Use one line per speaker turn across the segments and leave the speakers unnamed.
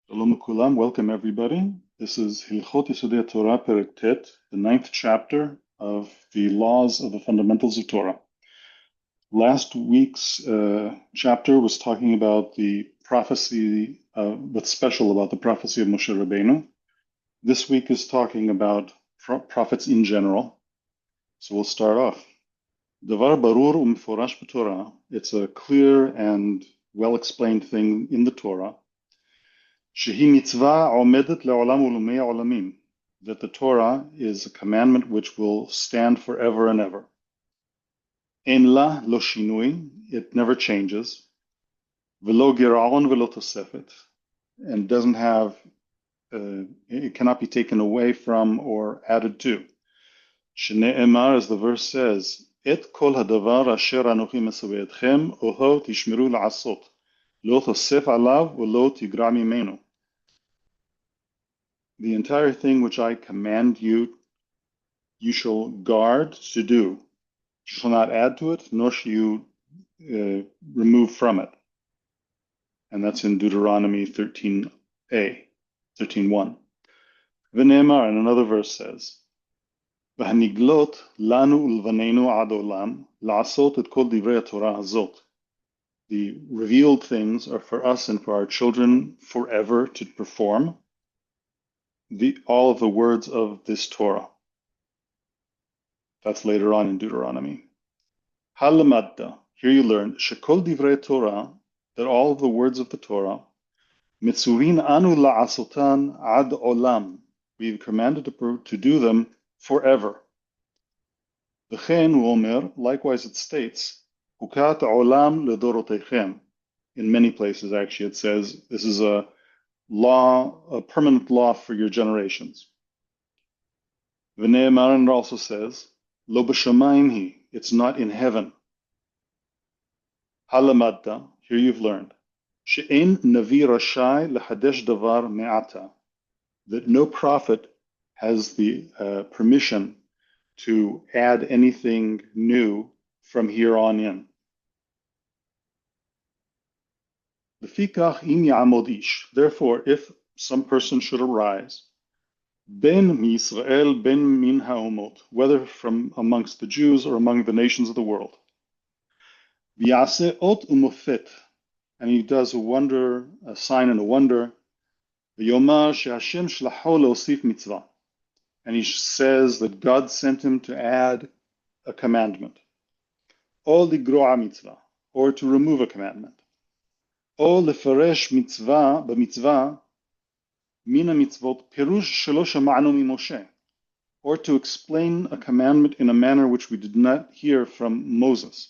Shalom Kulam, welcome everybody. This is Hilchot Yesodei Torah Perek Tet, the ninth chapter of the laws of the fundamentals of Torah. Last week's chapter was talking about the prophecy, what's special about the prophecy of Moshe Rabbeinu. This week is talking about prophets in general. So we'll start off. Davar barur u'meforash b'Torah. It's a clear and well-explained thing in the Torah. Shehi mitzvah omedet le'olam u'lumei olamim, that the Torah is a commandment which will stand forever and ever. Ein la lo shinui, it never changes. Velo giraon velo tosefet, and doesn't have, it cannot be taken away from or added to. Shnei emar, as the verse says, et kol hadavar asher anochi mesaveh etchem oho tishmeru la'asot, lo tosef alav velo tigra mimenu. The entire thing which I command you, you shall guard to do. You shall not add to it, nor shall you remove from it. And that's in Deuteronomy 13a, 13:1. V'ne'emar, and another verse says, V'haniglot lanu ulvanenu ad olam la'asot et kol divrei Torah hazot. The revealed things are for us and for our children forever to perform all of the words of this Torah. That's later on in Deuteronomy. Halamadda, here you learn, shekol divrei Torah, that all of the words of the Torah, mitzuvin anu la'asotan ad olam, we've commanded to do them forever. V'chen omer, likewise it states, hukat olam ledorotechem. In many places, actually, it says this is a law, a permanent law for your generations. V'ne'emar, and it also says, lo b'shamayim hi, it's not in heaven. Halamadda, here you've learned, she'en navi rashai lehadesh davar me'ata, that no prophet has the permission to add anything new from here on in. Lefikach im ya'amod ish, therefore, if some person should arise, ben Yisrael, ben min ha'omot, whether from amongst the Jews or among the nations of the world, v'yaseh ot umofet, and he does a wonder, a sign and a wonder, v'yomar she'Hashem shlacho leosif mitzvah, and he says that God sent him to add a commandment, o ligro'a mitzvah, or to remove a commandment, o lefaresh mitzvah b'mitzvah mina mitzvot perush shelo shama'nu mimoshe, or to explain a commandment in a manner which we did not hear from Moses.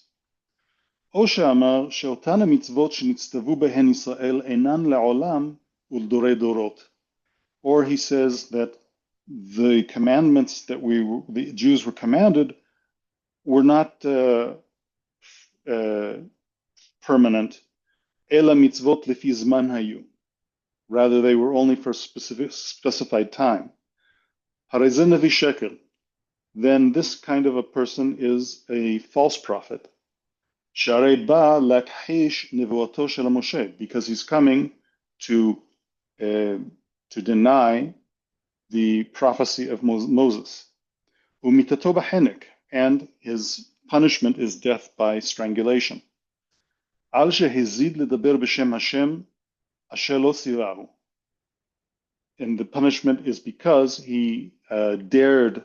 O she'amar she'otan mitzvot shenitztavu behen Yisrael enan le'olam u'ldorei dorot, or he says that the commandments that the Jews were commanded were not permanent. Ela mitzvot lefi zman hayu, rather they were only for specified time. Harei navi shekel, then this kind of a person is a false prophet. Sharei ba lakhish nevuato shel Moshe, because he's coming to deny the prophecy of Moses. Umitato b'henek, and his punishment is death by strangulation. Al shehizid ledaber b'shem Hashem asher lo sirahu, and the punishment is because he dared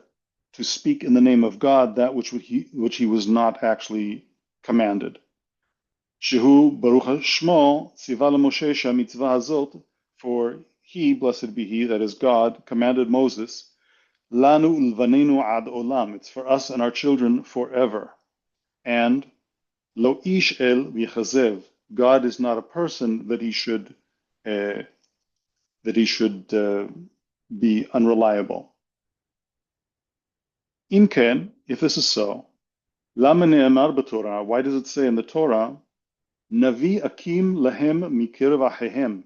to speak in the name of God that which he was not actually commanded. Shehu baruch shmo tziva leMoshe shemitzvah hazot, for he, blessed be he, that is God, commanded Moses, lanu ulvanenu ad olam, it's for us and our children forever. And lo ish el v'chazev, God is not a person that he should be unreliable. Im ken, if this is so, lama ne'emar b'Torah, why does it say in the Torah, navi akim lahem mikirv achehem,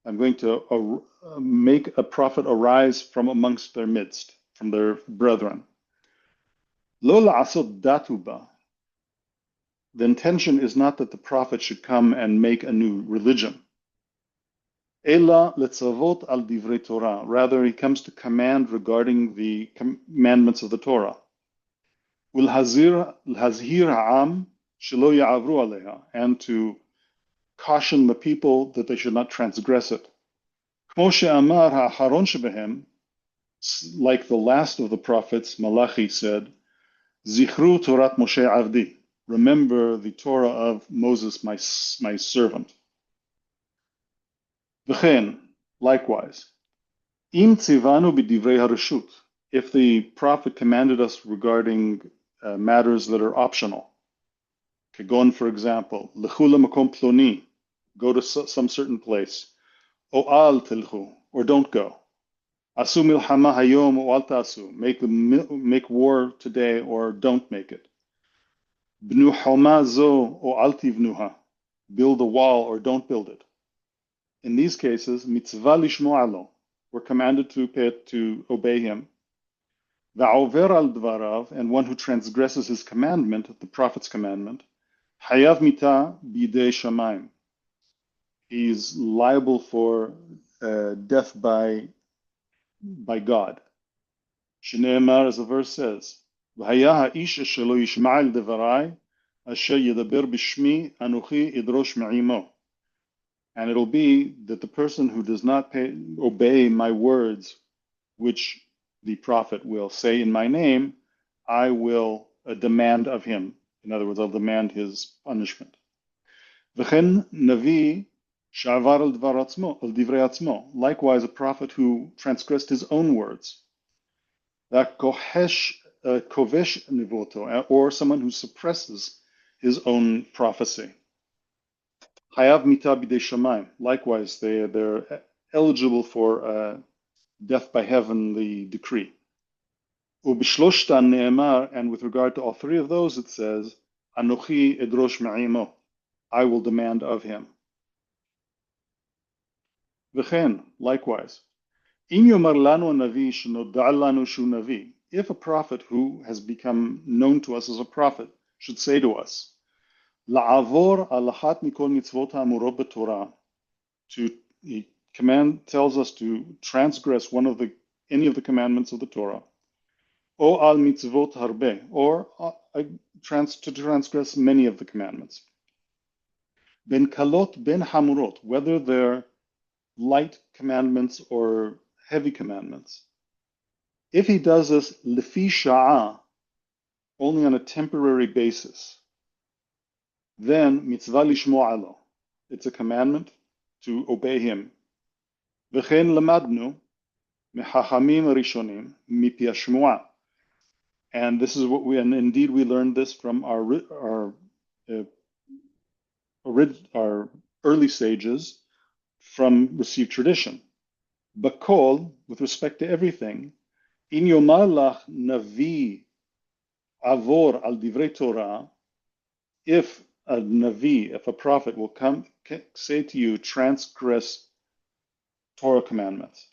I'm going to make a prophet arise from amongst their midst, from their brethren. Lo la'asot datuba, the intention is not that the prophet should come and make a new religion. Ela letzavot al divrei Torah. Rather, he comes to command regarding the commandments of the Torah. Ulhazir ha'am shelo ya'avru aleha, and to caution the people that they should not transgress it. Kmo she'amar ha'acharon shebehem, like the last of the prophets, Malachi said, Zichru Torat Moshe Avdi. Remember the Torah of Moses, my servant. V'chen, likewise, Im tzivanu b'divrei hareshut. If the prophet commanded us regarding matters that are optional, Kagon, for example, L'chula makom ploni, go to some certain place, O al tilchu, or don't go. Asu milchama hayom o al ta'asu, make war today or don't make it. Bnu homa zo o al tivnuha, build a wall or don't build it. In these cases, mitzvah lishmo'a lo, we're commanded to obey him. Va'over al dvarav, and one who transgresses his commandment, the prophet's commandment, hayav mita bidei shamayim, he's liable for death by God. Shneimar, as the verse says, "V'haya ha'ish shelo yishma' el devarai, asher yedaber b'shmi anuchi idrosh me'imo." And it'll be that the person who does not obey my words, which the prophet will say in my name, I will demand of him. In other words, I'll demand his punishment. V'chen navi sha'avar al divrei atzmo. Likewise, a prophet who transgressed his own words. That kovesh nivoto, or someone who suppresses his own prophecy. Hayav mita b'dei shamayim. Likewise, they're eligible for death by heaven, the decree. Ubishloshtan ne'emar, and with regard to all three of those, it says, Anochi edrosh me'imo, I will demand of him. V'chen, likewise, im yomar lanu navi shenoda' lanu shu navi, if a prophet who has become known to us as a prophet should say to us, La'avor alahat mikol mitzvot ha'amurot b'Torah, he tells us to transgress any of the commandments of the Torah, o al mitzvot harbe, or to transgress many of the commandments. Ben kalot ben hamurot, whether they're light commandments or heavy commandments. If he does this lefi sha'ah, only on a temporary basis, then mitzvah lishmo'a lo, it's a commandment to obey him. V'chen lamadnu mechachamim rishonim mipi hashmu'a. And this is what and indeed we learned this from our early sages from received tradition. Bakol, with respect to everything, in yomar lach navi avor al divrei Torah, if a navi, if a prophet will come say to you, transgress Torah commandments.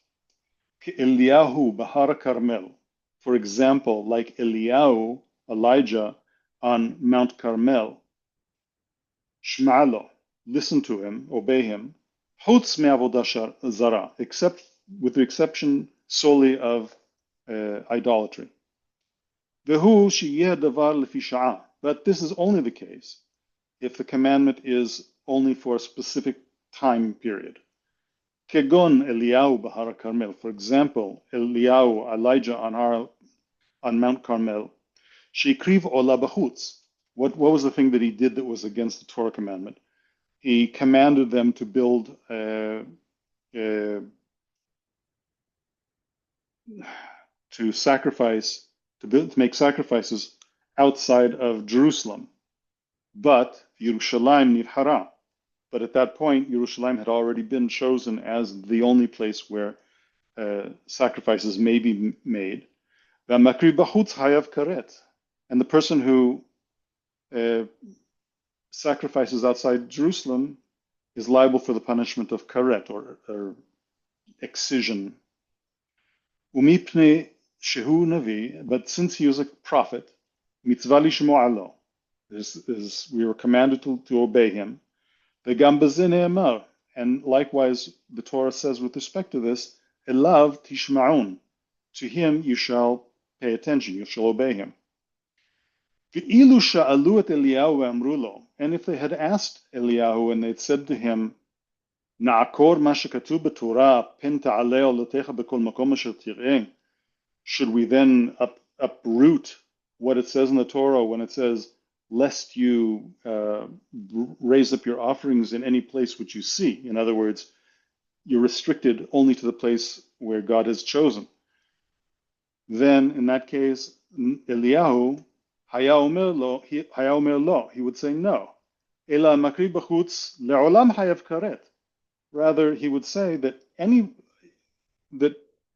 Eliyahu Bahar Carmel, for example, like Eliyahu, Elijah, on Mount Carmel. Shma'alo, listen to him, obey him. Chutz me'avodah zara, except with the exception solely of idolatry. Vehu sheyeh davar lefi sha'ah, but this is only the case if the commandment is only for a specific time period. Kegon Eliyahu Bahar Carmel, for example, Eliyahu, Elijah on Mount Carmel, Shekriv Ola Bachutz. What was the thing that he did that was against the Torah commandment? He commanded them to build to make sacrifices outside of Jerusalem. But Yerushalayim nivhara. But at that point, Yerushalayim had already been chosen as the only place where sacrifices may be made. And the person who sacrifices outside Jerusalem is liable for the punishment of karet, or excision. Umipne shehu navi, but since he was a prophet, mitzvah lishmo'a lo, we were commanded to obey him. V'gam b'zeh ne'emar, And likewise, the Torah says with respect to this, Elav tishma'un. To him you shall pay attention, you shall obey him. Ve'ilu sha'alu et Eliyahu ve'amru lo. And if they had asked Eliyahu and they'd said to him, Na'akor ma shekatuv b'Torah, pen ta'aleh olotecha b'kol makom asher tir'eh. Should we then uproot what it says in the Torah when it says, lest you raise up your offerings in any place which you see? In other words, you're restricted only to the place where God has chosen. Then, in that case, Eliyahu, haya omer lo, he would say no. Ela makri b'chutz le'olam hayav karet. Rather, he would say that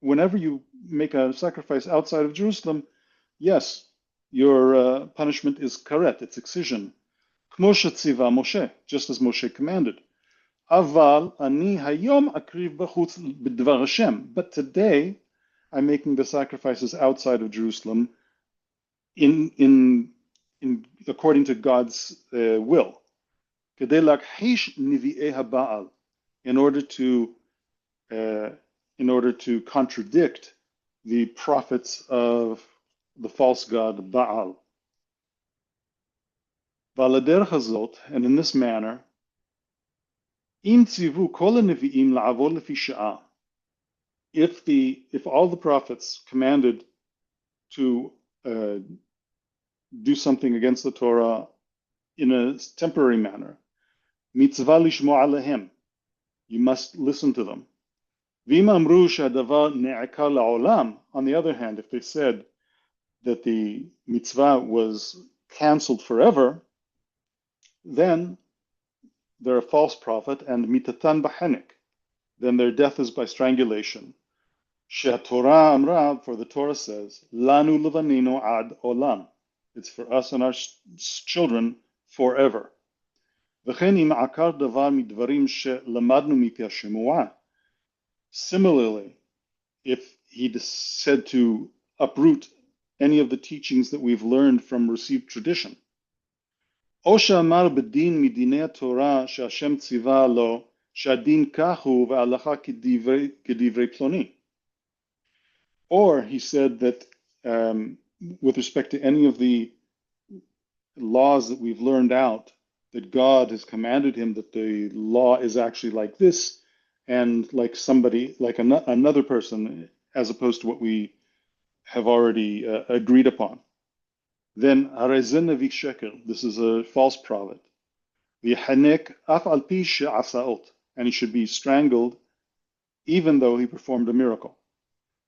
whenever you make a sacrifice outside of Jerusalem, yes, your punishment is karet, it's excision. Kmo shetziva Moshe, just as Moshe commanded. Aval ani hayom akriv b'chutz b'dvar Hashem. But today, I'm making the sacrifices outside of Jerusalem in according to God's will. Kedei lakhish nivi'ei haBaal, in order to contradict the prophets of the false god Baal. Valader hazot, and in this manner, im tzivu kol nevi'im la'avod lefi sha'ah. If all the prophets commanded to do something against the Torah in a temporary manner, mitzvah lishmo alehem, you must listen to them. V'im amru she'adavar ne'akar la'olam. On the other hand, if they said that the mitzvah was cancelled forever, then they're a false prophet, and mitatan b'chenek, then their death is by strangulation. She'atorah amra, for the Torah says, lanu levaninu ad olam. It's for us and our children forever. V'chen im akar davar midvarim she'lamadnu mipi hashemua. Similarly, if he said to uproot any of the teachings that we've learned from received tradition, או שאמר בדין מדיני התורה שהשם ציווה לו שהדין כך הוא וההלכה כדברי פלוני. Or he said that with respect to any of the laws that we've learned out, that God has commanded him that the law is actually like this, and like somebody, like another person, as opposed to what we have already agreed upon. Then this is a false prophet. And he should be strangled even though he performed a miracle.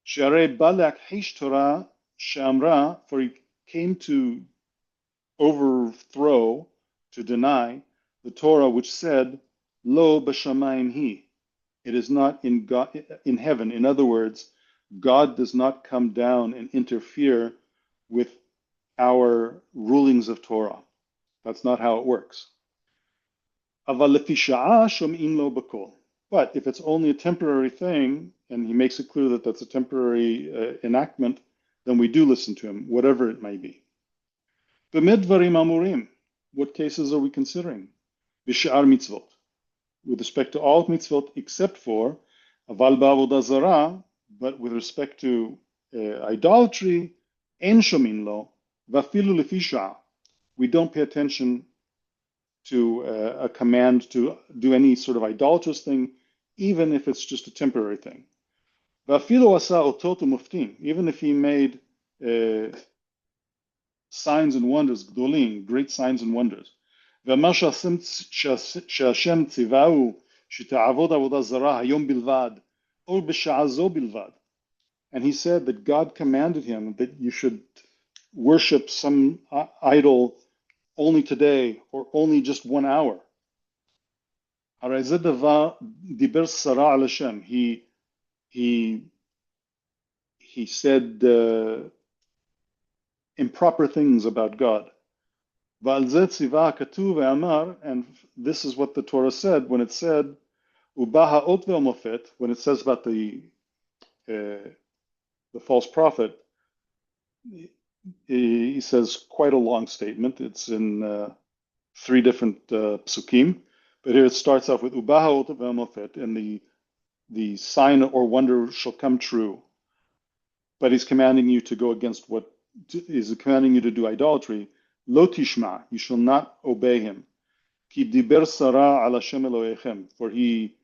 For he came to overthrow, to deny the Torah which said, Lo b'shamayim hi. It is not in God, in heaven. In other words, God does not come down and interfere with our rulings of Torah. That's not how it works. But if it's only a temporary thing, and he makes it clear that that's a temporary enactment, then we do listen to him, whatever it may be. What cases are we considering? B'sha'ar mitzvot. With respect to all mitzvot except for aval ba'avodah zarah, but with respect to idolatry, en shomin lo, v'afilu lefi sha'ah. We don't pay attention to a command to do any sort of idolatrous thing, even if it's just a temporary thing. V'afilu asa otot u'muftim. Even if he made signs and wonders, gdolim, great signs and wonders. ואמר שהשם ציווהו שתעבוד עבודה זרה היום בלבד, או בשעה זו בלבד. And he said that God commanded him that you should worship some idol only today or only just 1 hour. הרי זה דבר דיבר סרה על השם. He said improper things about God. And this is what the Torah said when it said, when it says about the false prophet, he says quite a long statement. It's in 3 different psukim. But here it starts off with Ubaha Mofet, and the sign or wonder shall come true. But he's commanding you to go against what is commanding you to do idolatry. Lo tishma, you shall not obey him. Ki diber sara ala Shem Elohechem, for he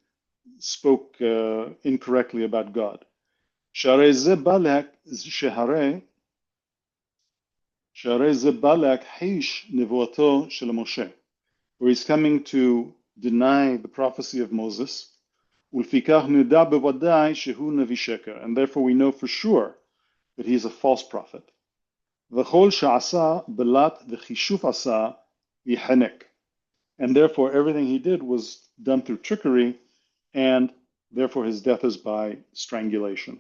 spoke incorrectly about God. Sharei ze balak shehare heish nevuato shel Moshe, where he's coming to deny the prophecy of Moses. Ulfikach nida bevadai shehu nevi sheker, and therefore we know for sure that he is a false prophet. V'chol she'asa belat v'chishuf asa yihanek, and therefore everything he did was done through trickery, and therefore his death is by strangulation.